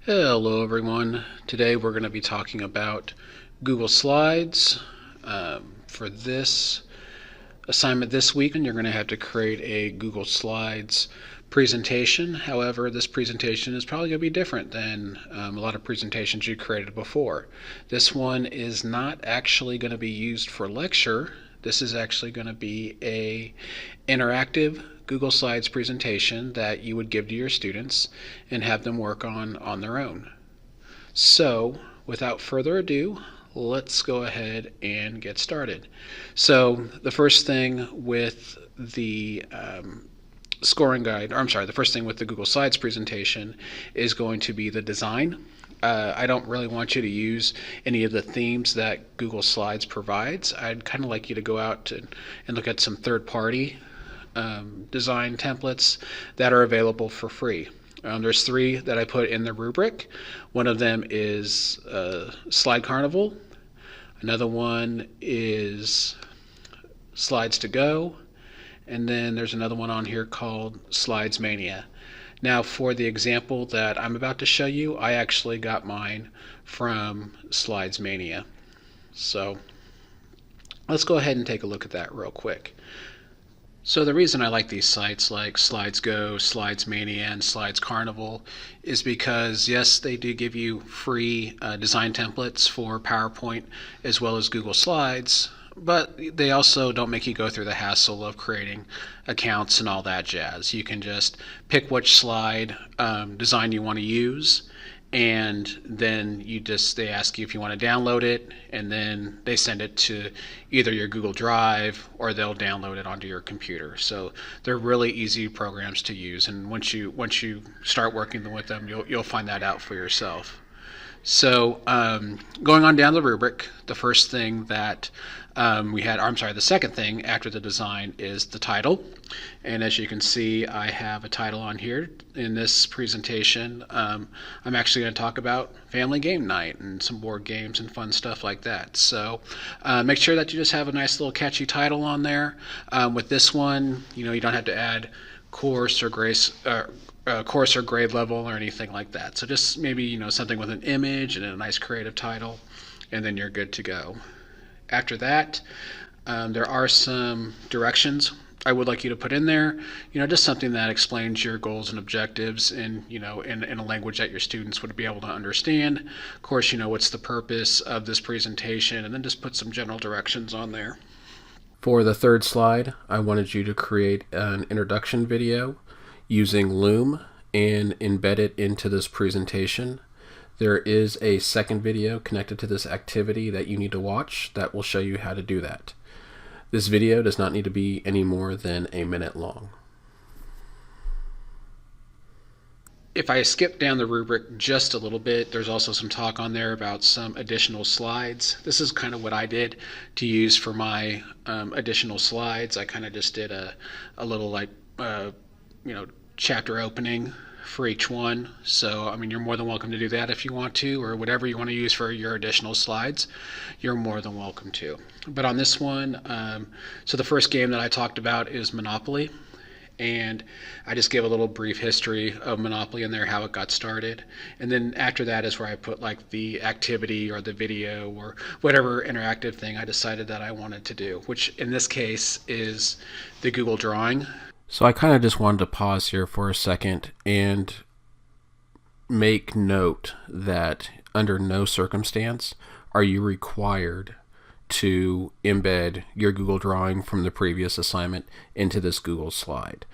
Hello everyone. Today we're going to be talking about Google Slides. For this assignment this week, you're going to have to create a Google Slides presentation. However, this presentation is probably going to be different than a lot of presentations you created before. This one is not actually going to be used for lecture. This is actually going to be a interactive Google Slides presentation that you would give to your students and have them work on their own. So, without further ado, let's go ahead and get started. So, the first thing with the the first thing with the Google Slides presentation is going to be the design. I don't really want you to use any of the themes that Google Slides provides. I'd kind of like you to go out and look at some third-party design templates that are available for free. There's three that I put in the rubric. One of them is Slide Carnival. Another one is Slides to Go. And then there's another one on here called Slides Mania. Now for the example that I'm about to show you, I actually got mine from Slides Mania. So let's go ahead and take a look at that real quick. So the reason I like these sites like Slides Go, Slides Mania, and Slides Carnival is because, yes, they do give you free design templates for PowerPoint as well as Google Slides, but they also don't make you go through the hassle of creating accounts and all that jazz. You can just pick which slide design you want to use, and then they ask you if you want to download it, and then they send it to either your Google Drive or they'll download it onto your computer. So they're really easy programs to use, and once you start working with them, you'll find that out for yourself. So going on down the rubric, the first thing that the second thing after the design is the title. And as you can see, I have a title on here. In this presentation, I'm actually going to talk about family game night and some board games and fun stuff like that. So make sure that you just have a nice little catchy title on there. With this one, you don't have to add course or grade level or anything like that. So just maybe something with an image and a nice creative title, and then you're good to go. After that, there are some directions I would like you to put in there. Just something that explains your goals and objectives in in a language that your students would be able to understand. Of course, what's the purpose of this presentation, and then just put some general directions on there. For the third slide, I wanted you to create an introduction video using Loom and embed it into this presentation. There is a second video connected to this activity that you need to watch that will show you how to do that. This video does not need to be any more than a minute long. If I skip down the rubric just a little bit, there's also some talk on there about some additional slides. This is kind of what I did to use for my additional slides. I kind of just did a little chapter opening for each one. So you're more than welcome to do that if you want to, or whatever you want to use for your additional slides, you're more than welcome to. But on this one, so the first game that I talked about is Monopoly, and I just gave a little brief history of Monopoly in there, how it got started, and then after that is where I put like the activity or the video or whatever interactive thing I decided that I wanted to do, which in this case is the Google Drawing. So I kind of just wanted to pause here for a second and make note that under no circumstance are you required to embed your Google Drawing from the previous assignment into this Google slide.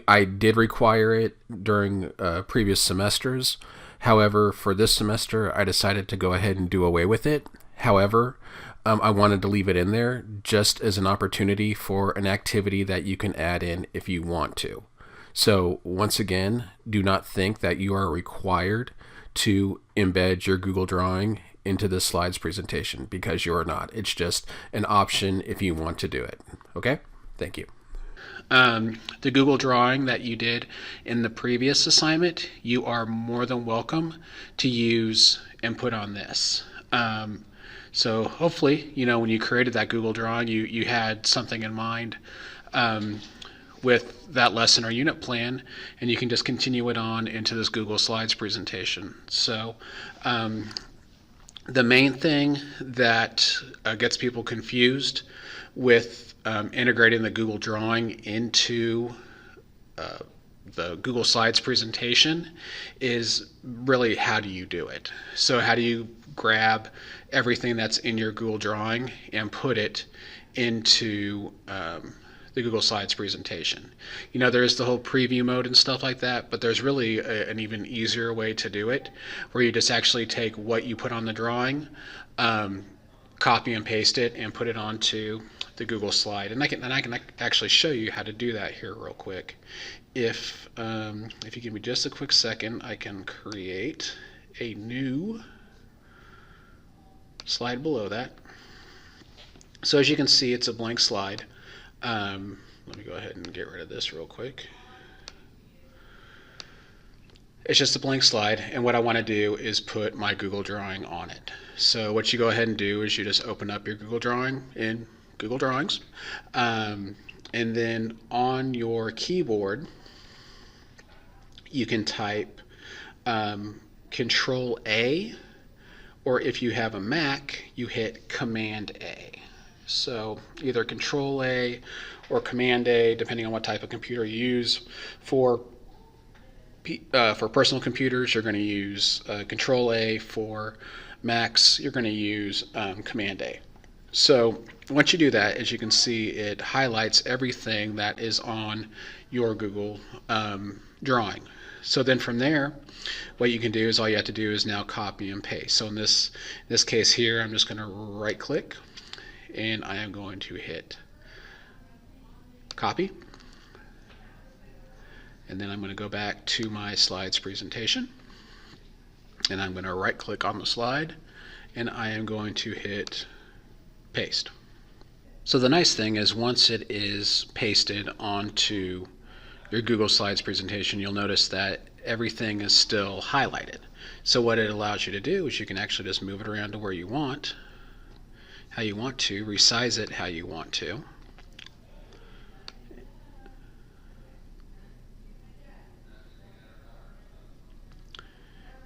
I did require it during previous semesters. However, for this semester, I decided to go ahead and do away with it. However, I wanted to leave it in there just as an opportunity for an activity that you can add in if you want to. So once again, do not think that you are required to embed your Google Drawing into this slides presentation, because you are not. It's just an option if you want to do it. Okay? Thank you. The Google Drawing that you did in the previous assignment, you are more than welcome to use and put on this. So hopefully, when you created that Google Drawing, you had something in mind with that lesson or unit plan, and you can just continue it on into this Google Slides presentation. So the main thing that gets people confused with integrating the Google Drawing into the Google Slides presentation is really, how do you do it? So how do you grab everything that's in your Google Drawing and put it into the Google Slides presentation? You know, there's the whole preview mode and stuff like that, but there's really an even easier way to do it, where you just actually take what you put on the drawing, copy and paste it, and put it onto the Google slide. And I can actually show you how to do that here real quick. If you give me just a quick second, I can create a new slide below that. So as you can see, it's a blank slide. Let me go ahead and get rid of this real quick. It's just a blank slide, and what I want to do is put my Google Drawing on it. So what you go ahead and do is you just open up your Google Drawing in Google Drawings, and then on your keyboard you can type Control A, or if you have a Mac, you hit Command A. So either Control A or Command A, depending on what type of computer you use. For personal computers, you're going to use Control A. For Macs, you're going to use Command A. So once you do that, as you can see, it highlights everything that is on your Google Drawing. So then from there, what you can do is all you have to do is now copy and paste. So in this case here, I'm just going to right click, and I am going to hit copy, and then I'm going to go back to my slides presentation, and I'm going to right click on the slide, and I am going to hit paste. So the nice thing is, once it is pasted onto your Google Slides presentation, you'll notice that everything is still highlighted. So what it allows you to do is you can actually just move it around to where you want, how you want to, resize it how you want to.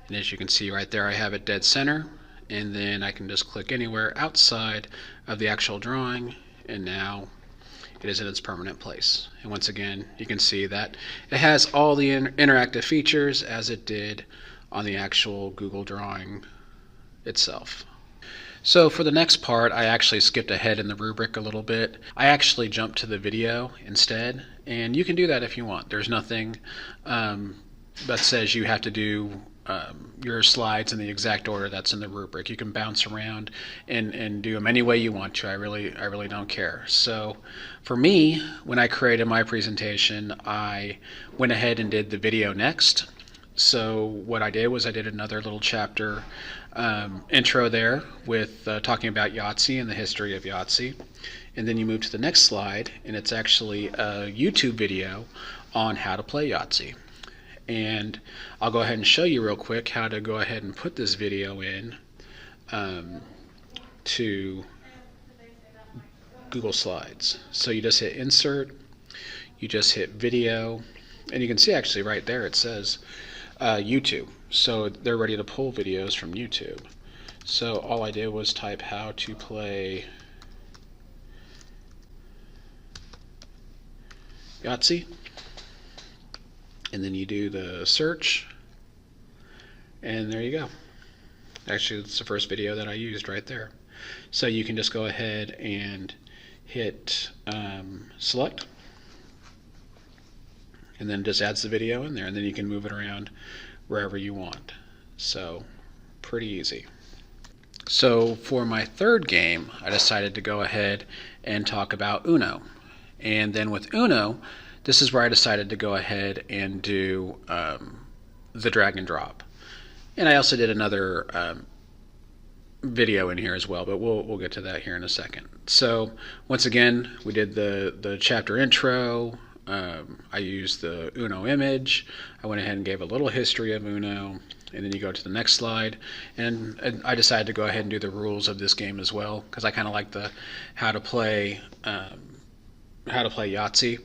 And as you can see right there, I have it dead center, and then I can just click anywhere outside of the actual drawing, and now it is in its permanent place. And once again, you can see that it has all the interactive features as it did on the actual Google Drawing itself. So for the next part, I actually skipped ahead in the rubric a little bit. I actually jumped to the video instead, and you can do that if you want. There's nothing that says you have to do your slides in the exact order that's in the rubric. You can bounce around and do them any way you want to. I really don't care. So for me, when I created my presentation, I went ahead and did the video next. So what I did was I did another little chapter intro there with talking about Yahtzee and the history of Yahtzee. And then you move to the next slide, and it's actually a YouTube video on how to play Yahtzee. And I'll go ahead and show you real quick how to go ahead and put this video in to Google Slides. So you just hit insert, you just hit video, and you can see actually right there it says YouTube. So they're ready to pull videos from YouTube. So all I did was type how to play Yahtzee, and then you do the search, and there you go. Actually, it's the first video that I used right there. So you can just go ahead and hit select, and then it just adds the video in there, and then you can move it around wherever you want. So pretty easy. So for my third game, I decided to go ahead and talk about Uno. And then with Uno, this is where I decided to go ahead and do the drag and drop. And I also did another video in here as well, but we'll get to that here in a second. So once again, we did the chapter intro. I used the Uno image. I went ahead and gave a little history of Uno, and then you go to the next slide. And I decided to go ahead and do the rules of this game as well, because I kind of like the how to play Yahtzee.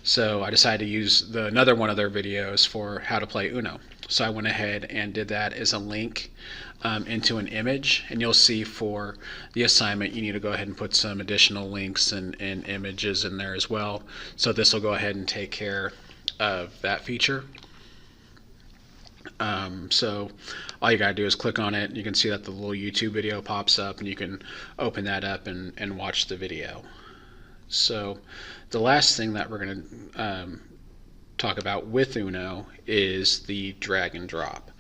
So I decided to use another one of their videos for how to play Uno. So I went ahead and did that as a link into an image, and you'll see for the assignment you need to go ahead and put some additional links and images in there as well. So this will go ahead and take care of that feature. So all you gotta do is click on it. You can see that the little YouTube video pops up, and you can open that up and watch the video. So the last thing that we're going to talk about with Uno is the drag and drop.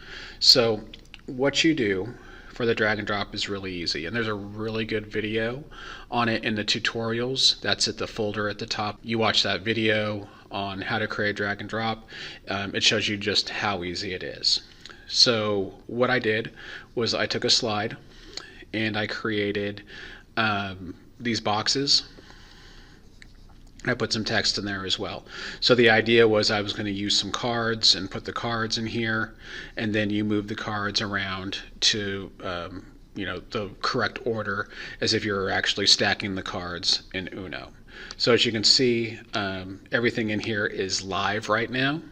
So what you do for the drag and drop is really easy, and there's a really good video on it in the tutorials. That's at the folder at the top. You watch that video on how to create drag and drop. It shows you just how easy it is. So what I did was I took a slide and I created these boxes. I put some text in there as well. So the idea was I was going to use some cards and put the cards in here, and then you move the cards around to the correct order as if you're actually stacking the cards in Uno. So as you can see, everything in here is live right now.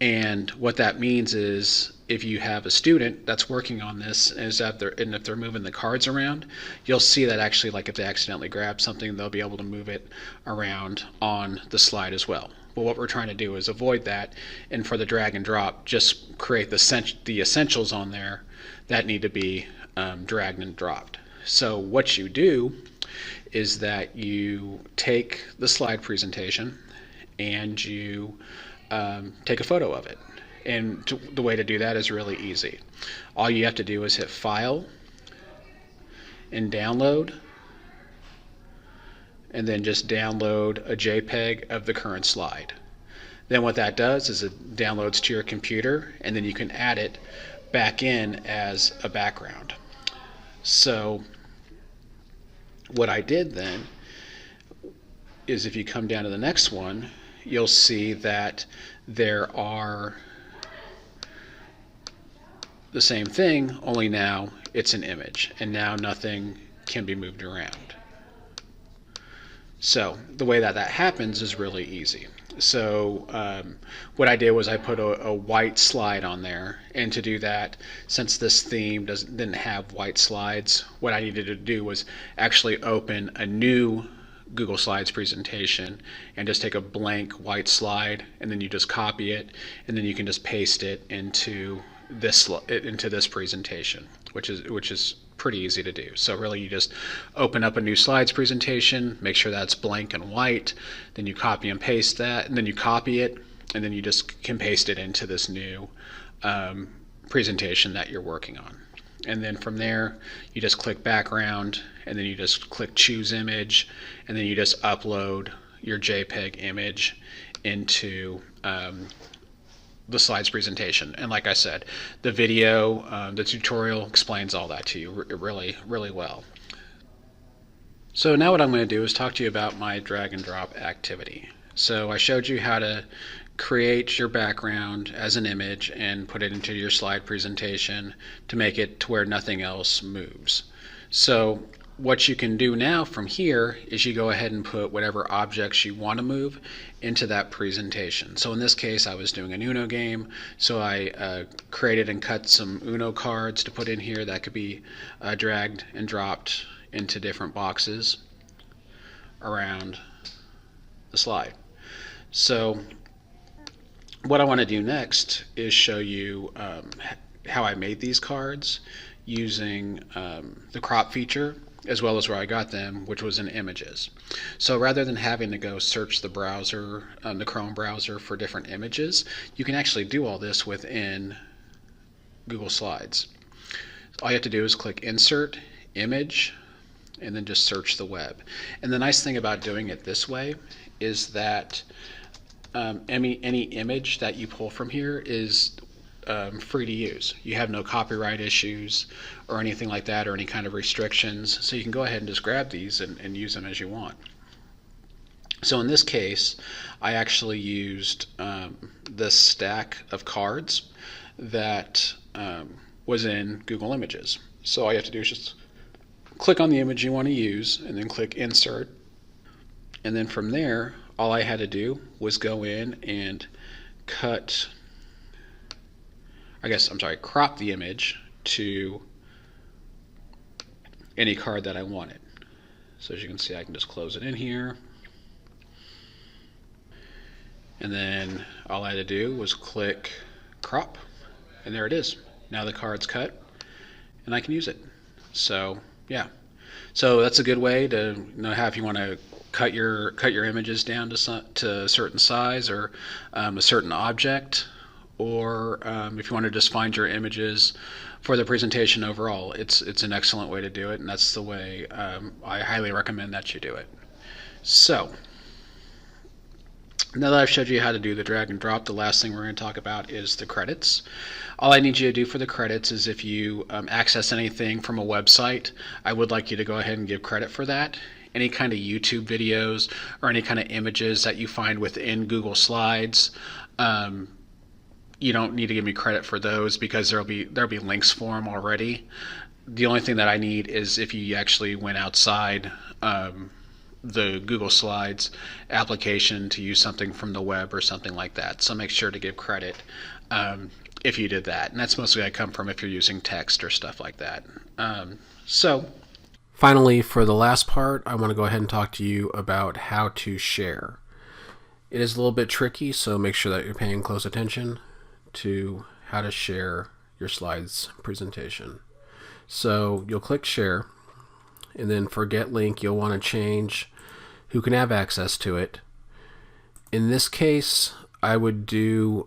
And what that means is if you have a student that's working on this, and if they're moving the cards around, you'll see that actually, like if they accidentally grab something, they'll be able to move it around on the slide as well. But what we're trying to do is avoid that, and for the drag and drop, just create the essentials on there that need to be dragged and dropped. So what you do is that you take the slide presentation and you take a photo of it. And the way to do that is really easy. All you have to do is hit File and Download, and then just download a JPEG of the current slide. Then what that does is it downloads to your computer, and then you can add it back in as a background. So what I did then is, if you come down to the next one, you'll see that there are the same thing, only now it's an image, and now nothing can be moved around. So the way that happens is really easy. So what I did was I put a white slide on there, and to do that, since this theme didn't have white slides, what I needed to do was actually open a new Google Slides presentation and just take a blank white slide, and then you just copy it, and then you can just paste it into this presentation, which is pretty easy to do. So really, you just open up a new slides presentation, make sure that's blank and white, then you copy and paste that, and then you copy it, and then you just can paste it into this new presentation that you're working on. And then from there, you just click background, and then you just click choose image, and then you just upload your JPEG image into the slides presentation. And like I said, the video, the tutorial explains all that to you really, really well. So now what I'm going to do is talk to you about my drag and drop activity. So I showed you how to create your background as an image and put it into your slide presentation to make it to where nothing else moves. So what you can do now from here is you go ahead and put whatever objects you want to move into that presentation. So in this case, I was doing an Uno game, so I created and cut some Uno cards to put in here that could be dragged and dropped into different boxes around the slide. So what I want to do next is show you how I made these cards using the crop feature, as well as where I got them, which was in images. So rather than having to go search the browser, the Chrome browser, for different images, you can actually do all this within Google Slides. All you have to do is click Insert, Image, and then just search the web. And the nice thing about doing it this way is that any image that you pull from here is free to use. You have no copyright issues or anything like that, or any kind of restrictions, so you can go ahead and just grab these and use them as you want. So in this case, I actually used this stack of cards that was in Google Images. So all you have to do is just click on the image you want to use, and then click Insert, and then from there all I had to do was go in and cut, crop the image to any card that I wanted. So as you can see, I can just close it in here. And then all I had to do was click crop, and there it is. Now the card's cut, and I can use it. So yeah, so that's a good way to how if you want to cut your images down to a certain size or a certain object, or if you want to just find your images for the presentation overall. It's an excellent way to do it, and that's the way I highly recommend that you do it. So now that I've showed you how to do the drag and drop, the last thing we're going to talk about is the credits. All I need you to do for the credits is if you access anything from a website, I would like you to go ahead and give credit for that. Any kind of YouTube videos or any kind of images that you find within Google Slides, you don't need to give me credit for those because there'll be links for them already. The only thing that I need is if you actually went outside the Google Slides application to use something from the web or something like that. So make sure to give credit if you did that. And that's mostly going to come from if you're using text or stuff like that. So finally, for the last part, I want to go ahead and talk to you about how to share. It is a little bit tricky, so make sure that you're paying close attention to how to share your slides presentation. So you'll click share, and then for get link, you'll want to change who can have access to it. In this case, I would do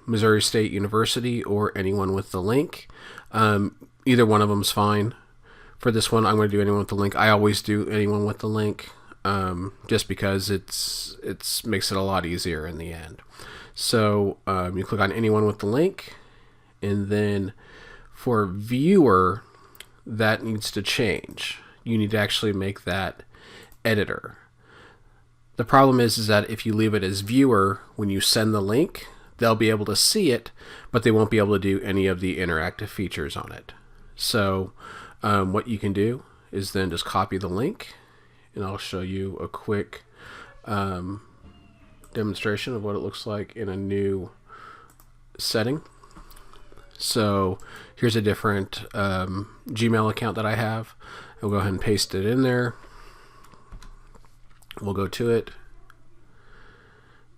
Missouri State University or anyone with the link. Either one of them is fine. For this one, I'm going to do anyone with the link. I always do anyone with the link just because it's makes it a lot easier in the end. So you click on anyone with the link, and then for viewer, that needs to change. You need to actually make that editor. The problem is that if you leave it as viewer, when you send the link, they'll be able to see it, but they won't be able to do any of the interactive features on it. So what you can do is then just copy the link, and I'll show you a quick demonstration of what it looks like in a new setting. So here's a different Gmail account that I have. I'll go ahead and paste it in there. We'll go to it,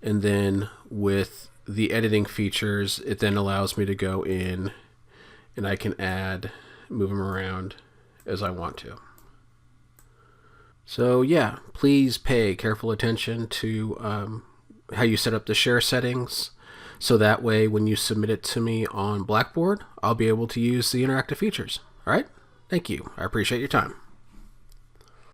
and then with the editing features, it then allows me to go in and I can move them around as I want to. So yeah, please pay careful attention to how you set up the share settings, so that way when you submit it to me on Blackboard, I'll be able to use the interactive features. All right? Thank you. I appreciate your time.